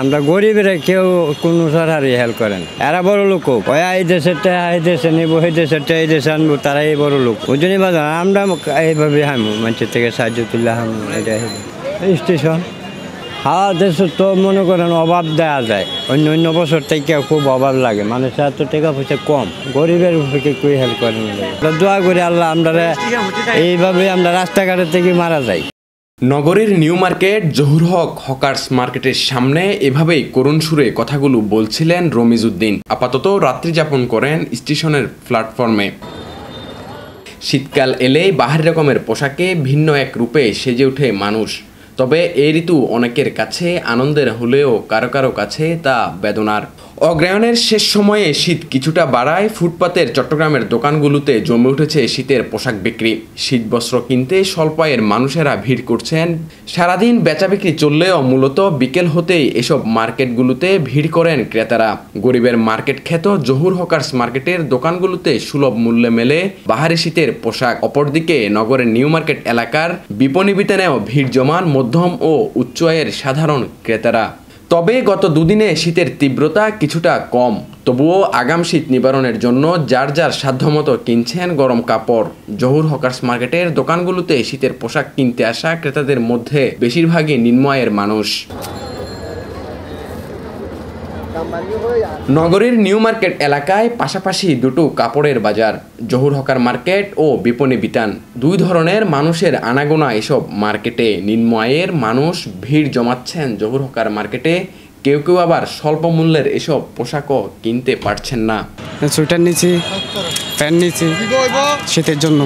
আমরা গরিবেরা কেউ কোনো সরকারি হেল্প করেন, এরা বড় লোক এই দেশেরটা এই দেশে নিবো, এই দেশেরটা এই দেশে আনবো, তারাই বড় লোক। ওই জন্যই বাজার আমরা এইভাবে হামু মানুষের থেকে সাহায্য তুলে হামু। এটা স্টেশন দেশে তো মনে করেন অভাব দেওয়া যায়, অন্য অন্য বছর থেকে খুব অভাব লাগে, মানুষের এত টাকা পয়সা কম, গরিবের উপরে কেউ হেল্প করেন। দোয়া করি আল্লাহ আমরা এইভাবে আমরা রাস্তাঘাটের থেকে মারা যাই। নগরীর নিউ মার্কেট জহুর হক হকার্স মার্কেটের সামনে এভাবেই করুণ সুরে কথাগুলো বলছিলেন রমিজ উদ্দিন। আপাতত রাত্রি যাপন করেন স্টেশনের প্ল্যাটফর্মে। শীতকাল এলেই বাহারি রকমের পোশাকে ভিন্ন এক রূপে সেজে ওঠে মানুষ। তবে এই ঋতু অনেকের কাছে আনন্দের হলেও কারো কারো কাছে তা বেদনার। অগ্রহায়ণের শেষ সময়ে শীত কিছুটা বাড়ায় ফুটপাতের চট্টগ্রামের দোকানগুলোতে জমে উঠেছে শীতের পোশাক বিক্রি। শীত বস্ত্র কিনতে স্বল্প আয়ের মানুষেরা ভিড় করছেন। সারাদিন বেচা বিক্রি চললেও মূলত বিকেল হতেই এসব মার্কেটগুলোতে ভিড় করেন ক্রেতারা। গরিবের মার্কেট খ্যাত জহুর হকার্স মার্কেটের দোকানগুলোতে সুলভ মূল্যে মেলে বাহারি শীতের পোশাক। অপরদিকে নগরের নিউ মার্কেট এলাকার বিপণী বিতানেও ভিড় জমান মধ্যম ও উচ্চ আয়ের সাধারণ ক্রেতারা। তবে গত দুদিনে শীতের তীব্রতা কিছুটা কম, তবুও আগাম শীত নিবারণের জন্য যার যার সাধ্যমতো কিনছেন গরম কাপড়। জহুর হকার্স মার্কেটের দোকানগুলোতে শীতের পোশাক কিনতে আসা ক্রেতাদের মধ্যে বেশিরভাগই নিম্ন আয়ের মানুষ। নগরীর নিউ মার্কেট এলাকায় পাশাপাশি দুটো কাপড়ের বাজার, জহুর হকার মার্কেট ও বিপণী বিতান। দুই ধরনের মানুষের আনাগোনা এসব মার্কেটে। নিম্ন আয়ের মানুষ ভিড় জমাচ্ছেন জহুর হকার মার্কেটে, কেউ কেউ আবার স্বল্প মূল্যের এসব পোশাকও কিনতে পারছেন না। সোয়েটার নিচ্ছি, প্যান্ট নিচ্ছি শীতের জন্য।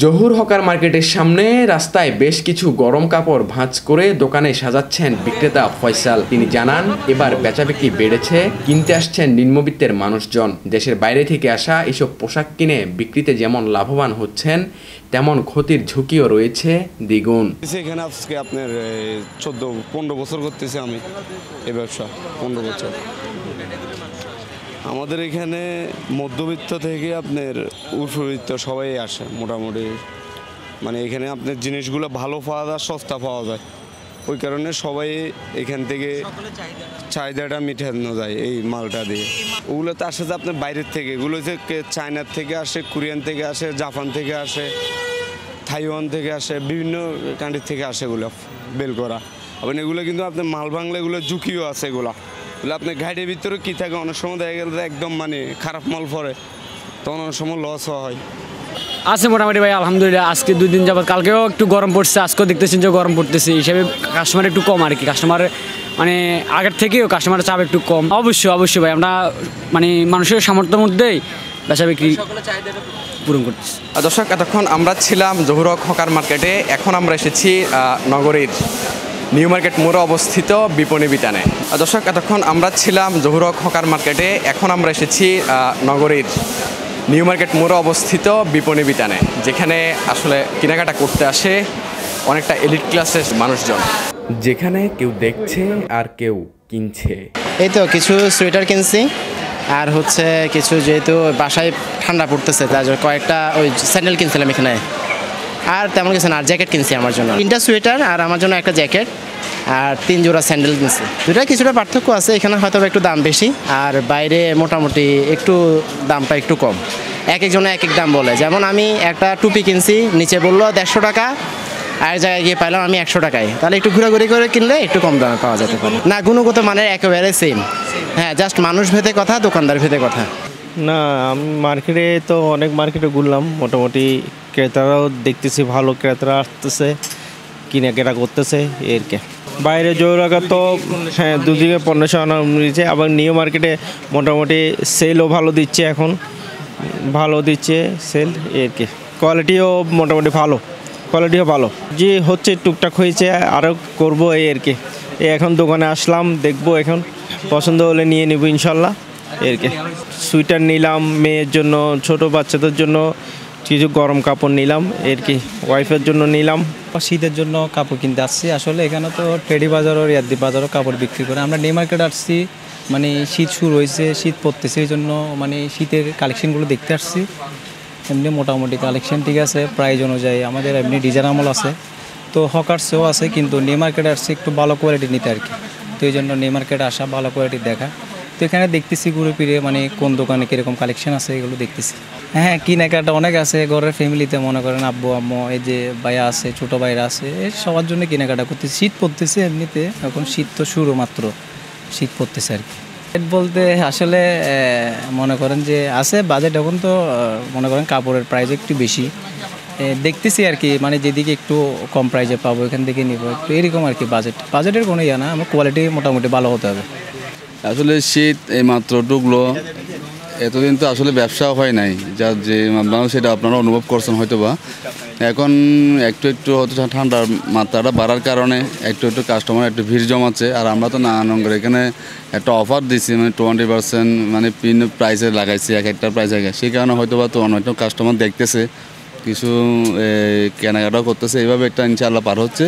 জহুর হকার মার্কেটের সামনে রাস্তায় বেশ কিছু গরম কাপড় ভাঁজ করে দোকানে সাজাচ্ছেন বিক্রেতা ফয়সাল। তিনি জানান, এবার বেচাবিক্রি বেড়েছে, কিনতে আসছেন নিম্নবিত্তের মানুষজন। দেশের বাইরে থেকে আসা এসব পোশাক কিনে বিক্রিতে যেমন লাভবান হচ্ছেন, তেমন ক্ষতির ঝুঁকিও রয়েছে দ্বিগুণ। এখানে আজকে আপনার 14-15 বছর করতেছি আমি এই ব্যবসা, 15 বছর। আমাদের এখানে মধ্যবিত্ত থেকে আপনার উর্ফবিত্ত সবাই আসে মোটামুটি। মানে এখানে আপনার জিনিসগুলো ভালো পাওয়া যায়, সস্তা পাওয়া যায়, ওই কারণে সবাই এখান থেকে চাহিদাটা মিটানো যায় এই মালটা দিয়ে। ওগুলো তো আসে যে আপনার বাইরের থেকে, এগুলো যে চায়নার থেকে আসে, কোরিয়ান থেকে আসে, জাপান থেকে আসে, তাইওয়ান থেকে আসে, বিভিন্ন কান্ট্রি থেকে আসে এগুলো বেল করা। আবার এগুলো কিন্তু আপনার মাল বাংলা এগুলো ঝুঁকিও আছে। এগুলো আপনার গাড়ির ভিতরে কী থাকে, অনেক সময় দেখা গেল একদম মানে খারাপ মাল পরে, তখন অনেক সময় লস হয়। আছে মোটামুটি ভাই, আলহামদুলিল্লাহ। আজকে 2 দিন যাবত, কালকেও একটু গরম পড়ছে, আজকেও দেখতেছেন যে গরম পড়তেছে, হিসাবে কাস্টমার একটু কম আর কি। কাস্টমার মানে আগের থেকেও কাস্টমারের চাপ একটু কম। অবশ্যই ভাই, আমরা মানে মানুষের সামর্থ্যের মধ্যেই বেচা বিক্রি পূরণ করতেছি। দর্শক, এতক্ষণ আমরা ছিলাম জহুর হকার মার্কেটে। এখন আমরা এসেছি নগরীর নিউ মার্কেট মোড়ে অবস্থিত বিপণী বিতানে। দর্শক, এতক্ষণ আমরা ছিলাম জহুর হকার মার্কেটে। এখন আমরা এসেছি নগরীর নিউ মার্কেট মোড়ে অবস্থিত বিপণী বিতানে, যেখানে আসলে কেনাকাটা করতে আসে অনেকটা এলিট ক্লাসের মানুষজন, যেখানে কেউ দেখছে আর কেউ কিনছে। এই তো কিছু সোয়েটার কিনছি, আর হচ্ছে কিছু যেহেতু বাসায় ঠান্ডা পড়তেছে তার জন্য কয়েকটা ওই স্যান্ডেল কিনছিলাম এখানে, আর তেমন কিছু না। আর জ্যাকেট কিনছি আমার জন্য 3টা সোয়েটার, আর আমার জন্য একটা জ্যাকেট, আর 3 জোড়া স্যান্ডেল কিনছি। দুটা কিছুটা পার্থক্য আছে, এখানে হয়তো একটু দাম বেশি, আর বাইরে মোটামুটি একটু দামটা একটু কম। এক একজনে এক এক দাম বলে। যেমন আমি একটা টুপি কিনছি, নিচে বললো 150 টাকা, আর জায়গায় গিয়ে পাইলাম আমি 100 টাকায়। তাহলে একটু ঘোরাঘুরি করে কিনলে একটু কম দামে পাওয়া যেতে পারে। না, গুণগত মানের একেবারে সেম। হ্যাঁ, জাস্ট মানুষ ভেদে কথা, দোকানদার ভেদে কথা। না, আমি মার্কেটে তো অনেক মার্কেটে ঘুরলাম, মোটামুটি ক্রেতারাও দেখতেছি ভালো, ক্রেতারা আসতেছে, কেনাকাটা করতেছে এর কে। বাইরে জোরাকা তো হ্যাঁ দুদিকে পণ্য সামানা দিচ্ছে, আবার নিউ মার্কেটে মোটামুটি সেলও ভালো দিচ্ছে, এখন ভালো দিচ্ছে সেল এর কে। কোয়ালিটিও মোটামুটি ভালো, কোয়ালিটিও ভালো। যে হচ্ছে টুকটাক হয়েছে, আরও করবো এই আর কি। এখন দোকানে আসলাম, দেখবো, এখন পছন্দ হলে নিয়ে নেব ইনশাল্লাহ এর কি। সোয়েটার নিলাম মেয়ের জন্য, ছোট বাচ্চাদের জন্য কিছু গরম কাপড় নিলাম এর কি, ওয়াইফের জন্য নিলাম। শীতের জন্য কাপড় কিনতে আসছি। আসলে এখানে তো টেডি বাজার ও রিয়াদি বাজারও কাপড় বিক্রি করে। আমরা নিউ মার্কেট আসছি, মানে শীত শুরু হয়েছে, শীত পড়তেছে, এই জন্য মানে শীতের কালেকশনগুলো দেখতে আসছি। এমনি মোটামুটি কালেকশন ঠিক আছে, প্রাইস অনুযায়ী আমাদের এমনি ডিজাইন আমল আছে, তো হকার্সেও আছে, কিন্তু নিউ মার্কেটে আসছি একটু ভালো কোয়ালিটি নিতে আর কি। তো এই জন্য নিউ মার্কেট আসা, ভালো কোয়ালিটি দেখা। তো এখানে দেখতেছি ঘুরে ফিরে মানে কোন দোকানে কীরকম কালেকশন আছে এগুলো দেখতেছি। হ্যাঁ, কেনাকাটা অনেক আছে ঘরের ফ্যামিলিতে, মনে করেন আব্বু আম্মু, এই যে ভাইয়া আছে, ছোটো ভাইরা আছে, এই সবার জন্য কেনাকাটা করতেছি। শীত পড়তেছে এমনিতে, এখন শীত তো শুরু মাত্র, শীত পড়তেছে আর কি। রেট বলতে আসলে মনে করেন যে আছে বাজেট, এখন তো মনে করেন কাপড়ের প্রাইস একটু বেশি দেখতেছি আর কি, মানে যেদিকে একটু কম প্রাইসে পাবো এখান থেকে নিবো, একটু এরকম আর কি। বাজেটের কোনো ইয়ে না, আমার কোয়ালিটি মোটামুটি ভালো হতে হবে। আসলে শীত এই মাত্র ঢুকলো, এতদিন তো আসলে ব্যবসাও হয় নাই, যার যে আপনারা সেটা আপনারা অনুভব করছেন হয়তো বা। এখন একটু একটু হয়তো ঠান্ডার মাত্রাটা বাড়ার কারণে একটু একটু কাস্টমার একটু ভিড় জমাচ্ছে। আর আমরা তো না করে এখানে একটা অফার দিচ্ছি, মানে 20% মানে বিভিন্ন প্রাইসে লাগাইছি, এক একটা প্রাইস আগে, সেই কারণে হয়তো বা তো অনেক কাস্টমার দেখতেছে, কিছু কেনাকাটাও করতেছে, এইভাবে একটা ইনশাআল্লাহ পার হচ্ছে।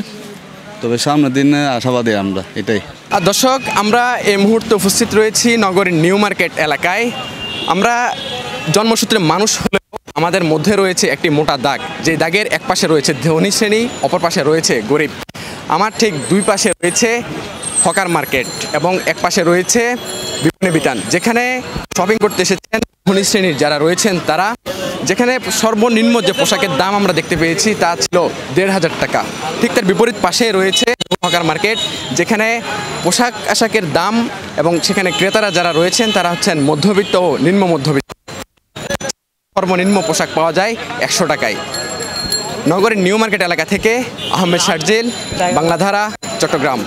তবে সামনের দিনে আশাবাদী আমরা, এটাই। আর দর্শক, আমরা এই মুহূর্তে উপস্থিত রয়েছি নগরীর নিউ মার্কেট এলাকায়। আমরা জন্মসূত্রে মানুষ হলেও আমাদের মধ্যে রয়েছে একটি মোটা দাগ, যে দাগের এক পাশে রয়েছে ধনী শ্রেণী, অপর পাশে রয়েছে গরিব। আমার ঠিক দুই পাশে রয়েছে হকার মার্কেট এবং এক পাশে রয়েছে বিপণী বিতান, যেখানে শপিং করতে এসেছেন ধনী শ্রেণীর যারা রয়েছেন তারা। যেখানে সর্বনিম্ন যে পোশাকের দাম আমরা দেখতে পেয়েছি তা ছিল 1,500 টাকা। ঠিক তার বিপরীত পাশে রয়েছে হকার মার্কেট, যেখানে পোশাক আশাকের দাম এবং সেখানে ক্রেতারা যারা রয়েছেন তারা হচ্ছেন মধ্যবিত্ত ও নিম্ন মধ্যবিত্ত। সর্বনিম্ন পোশাক পাওয়া যায় 100 টাকায়। নগরের নিউ মার্কেট এলাকা থেকে আহমেদ শারজিল, বাংলাধারা, চট্টগ্রাম।